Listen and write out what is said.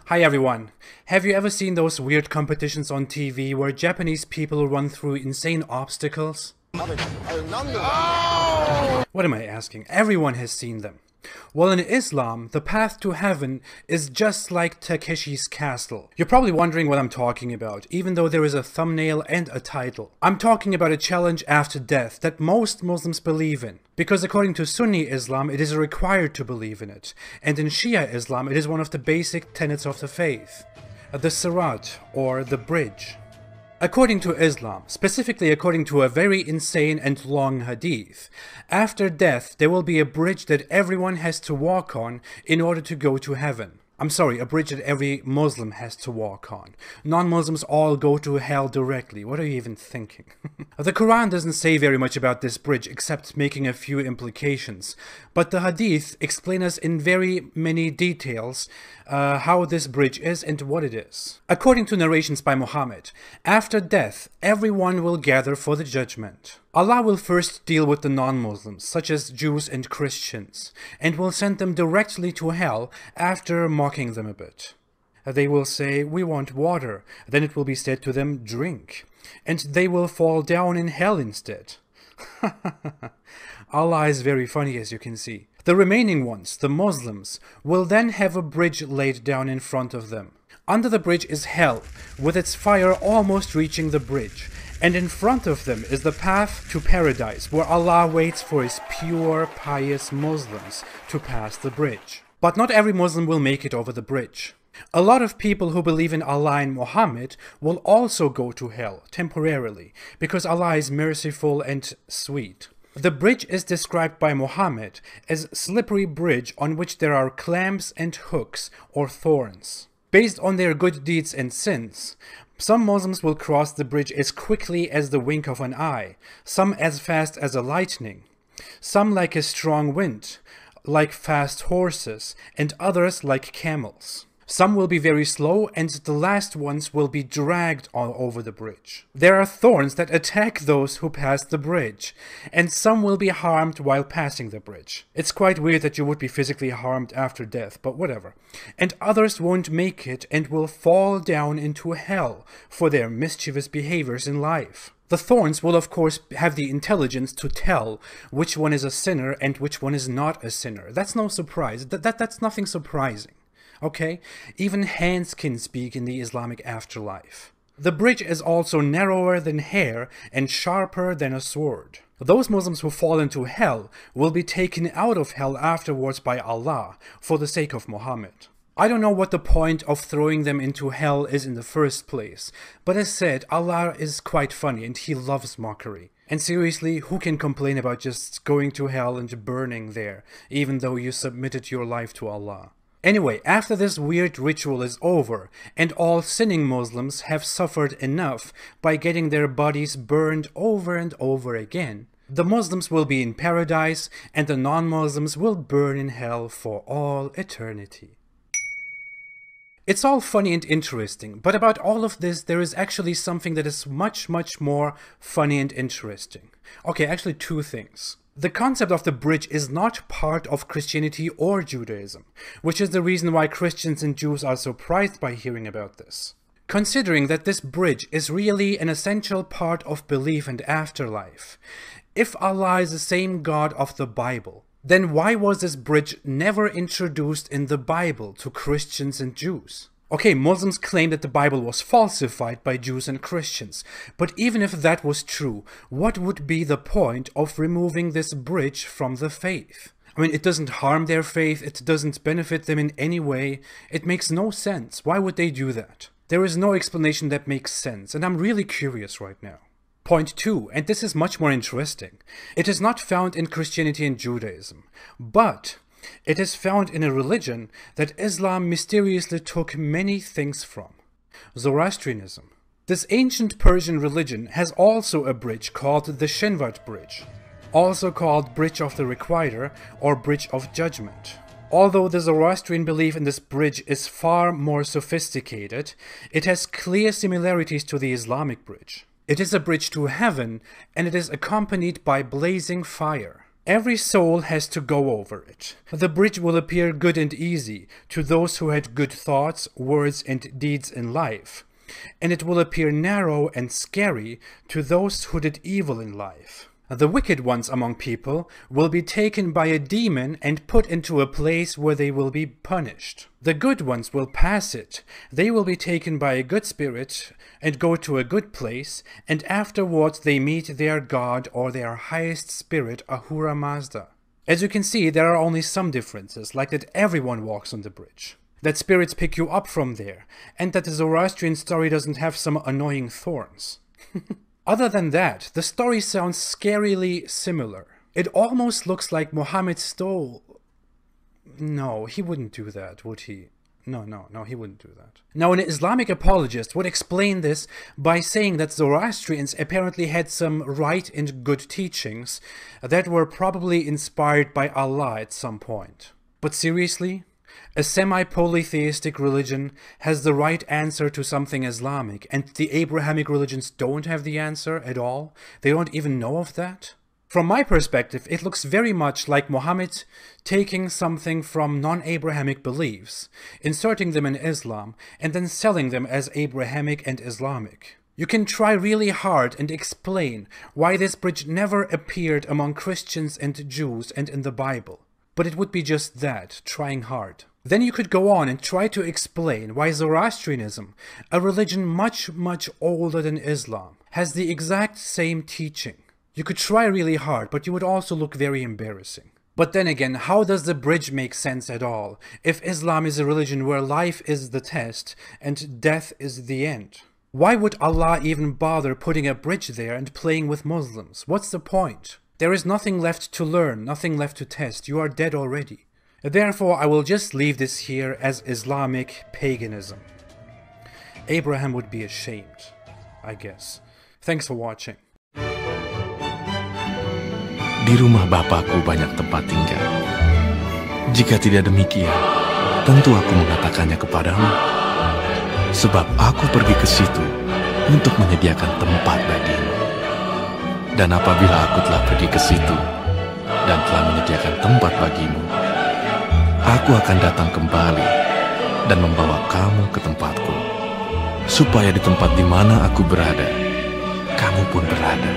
Hi everyone! Have you ever seen those weird competitions on TV where Japanese people run through insane obstacles? What am I asking? Everyone has seen them. Well, in Islam, the path to heaven is just like Takeshi's Castle. You're probably wondering what I'm talking about, even though there is a thumbnail and a title. I'm talking about a challenge after death that most Muslims believe in. Because according to Sunni Islam, it is required to believe in it. And in Shia Islam, it is one of the basic tenets of the faith. The Sirat, or the bridge. According to Islam, specifically according to a very insane and long hadith, after death there will be a bridge that everyone has to walk on in order to go to heaven. I'm sorry, a bridge that every Muslim has to walk on. Non-Muslims all go to hell directly. What are you even thinking? The Quran doesn't say very much about this bridge except making a few implications. But the Hadith explain us in very many details how this bridge is and what it is. According to narrations by Muhammad, after death, everyone will gather for the judgment. Allah will first deal with the non-Muslims, such as Jews and Christians, and will send them directly to hell after mocking them a bit. They will say, "We want water." Then it will be said to them, "Drink." And they will fall down in hell instead. Allah is very funny, as you can see. The remaining ones, the Muslims, will then have a bridge laid down in front of them. Under the bridge is hell, with its fire almost reaching the bridge. And in front of them is the path to paradise, where Allah waits for His pure, pious Muslims to pass the bridge. But not every Muslim will make it over the bridge. A lot of people who believe in Allah and Muhammad will also go to hell, temporarily, because Allah is merciful and sweet. The bridge is described by Muhammad as slippery bridge on which there are clamps and hooks or thorns. Based on their good deeds and sins, some Muslims will cross the bridge as quickly as the wink of an eye, some as fast as a lightning, some like a strong wind, like fast horses, and others like camels. Some will be very slow, and the last ones will be dragged all over the bridge. There are thorns that attack those who pass the bridge, and some will be harmed while passing the bridge. It's quite weird that you would be physically harmed after death, but whatever. And others won't make it and will fall down into hell for their mischievous behaviors in life. The thorns will of course have the intelligence to tell which one is a sinner and which one is not a sinner. That's no surprise. That's nothing surprising. Okay? Even hands can speak in the Islamic afterlife. The bridge is also narrower than hair and sharper than a sword. Those Muslims who fall into hell will be taken out of hell afterwards by Allah for the sake of Muhammad. I don't know what the point of throwing them into hell is in the first place, but as said, Allah is quite funny and He loves mockery. And seriously, who can complain about just going to hell and burning there, even though you submitted your life to Allah? Anyway, after this weird ritual is over, and all sinning Muslims have suffered enough by getting their bodies burned over and over again, the Muslims will be in paradise, and the non-Muslims will burn in hell for all eternity. It's all funny and interesting, but about all of this there is actually something that is much more funny and interesting. Okay, actually two things. The concept of the bridge is not part of Christianity or Judaism, which is the reason why Christians and Jews are surprised by hearing about this. Considering that this bridge is really an essential part of belief and afterlife, if Allah is the same God of the Bible, then why was this bridge never introduced in the Bible to Christians and Jews? Okay, Muslims claim that the Bible was falsified by Jews and Christians, but even if that was true, what would be the point of removing this bridge from the faith? I mean, it doesn't harm their faith, it doesn't benefit them in any way, it makes no sense. Why would they do that? There is no explanation that makes sense, and I'm really curious right now. Point 2, and this is much more interesting. It is not found in Christianity and Judaism, but it is found in a religion that Islam mysteriously took many things from: Zoroastrianism. This ancient Persian religion has also a bridge called the Shenvat Bridge, also called Bridge of the Requider or Bridge of Judgment. Although the Zoroastrian belief in this bridge is far more sophisticated, it has clear similarities to the Islamic bridge. It is a bridge to heaven, and it is accompanied by blazing fire. Every soul has to go over it. The bridge will appear good and easy to those who had good thoughts, words, and deeds in life, and it will appear narrow and scary to those who did evil in life. The wicked ones among people will be taken by a demon and put into a place where they will be punished. The good ones will pass it. They will be taken by a good spirit and go to a good place, and afterwards they meet their God or their highest spirit, Ahura Mazda. As you can see, there are only some differences, like that everyone walks on the bridge, that spirits pick you up from there, and that the Zoroastrian story doesn't have some annoying thorns. Other than that, the story sounds scarily similar. It almost looks like Muhammad stole... No, he wouldn't do that, would he? No, he wouldn't do that. Now, an Islamic apologist would explain this by saying that Zoroastrians apparently had some right and good teachings that were probably inspired by Allah at some point. But seriously? A semi-polytheistic religion has the right answer to something Islamic, and the Abrahamic religions don't have the answer at all? They don't even know of that? From my perspective, it looks very much like Muhammad taking something from non-Abrahamic beliefs, inserting them in Islam, and then selling them as Abrahamic and Islamic. You can try really hard and explain why this bridge never appeared among Christians and Jews and in the Bible. But it would be just that, trying hard. Then you could go on and try to explain why Zoroastrianism, a religion much older than Islam, has the exact same teaching. You could try really hard, but you would also look very embarrassing. But then again, how does the bridge make sense at all, if Islam is a religion where life is the test and death is the end? Why would Allah even bother putting a bridge there and playing with Muslims? What's the point? There is nothing left to learn, nothing left to test. You are dead already. Therefore, I will just leave this here as Islamic paganism. Abraham would be ashamed, I guess. Thanks for watching. Di rumah Bapakku banyak tempat tinggal. Jika tidak demikian, tentu aku mengatakannya kepadamu. Sebab aku pergi ke situ untuk menyediakan tempat bagimu. Dan apabila aku telah pergi ke situ dan telah menyediakan tempat bagimu, aku akan datang kembali dan membawa kamu ke tempatku, supaya di tempat di mana aku berada, kamu pun berada.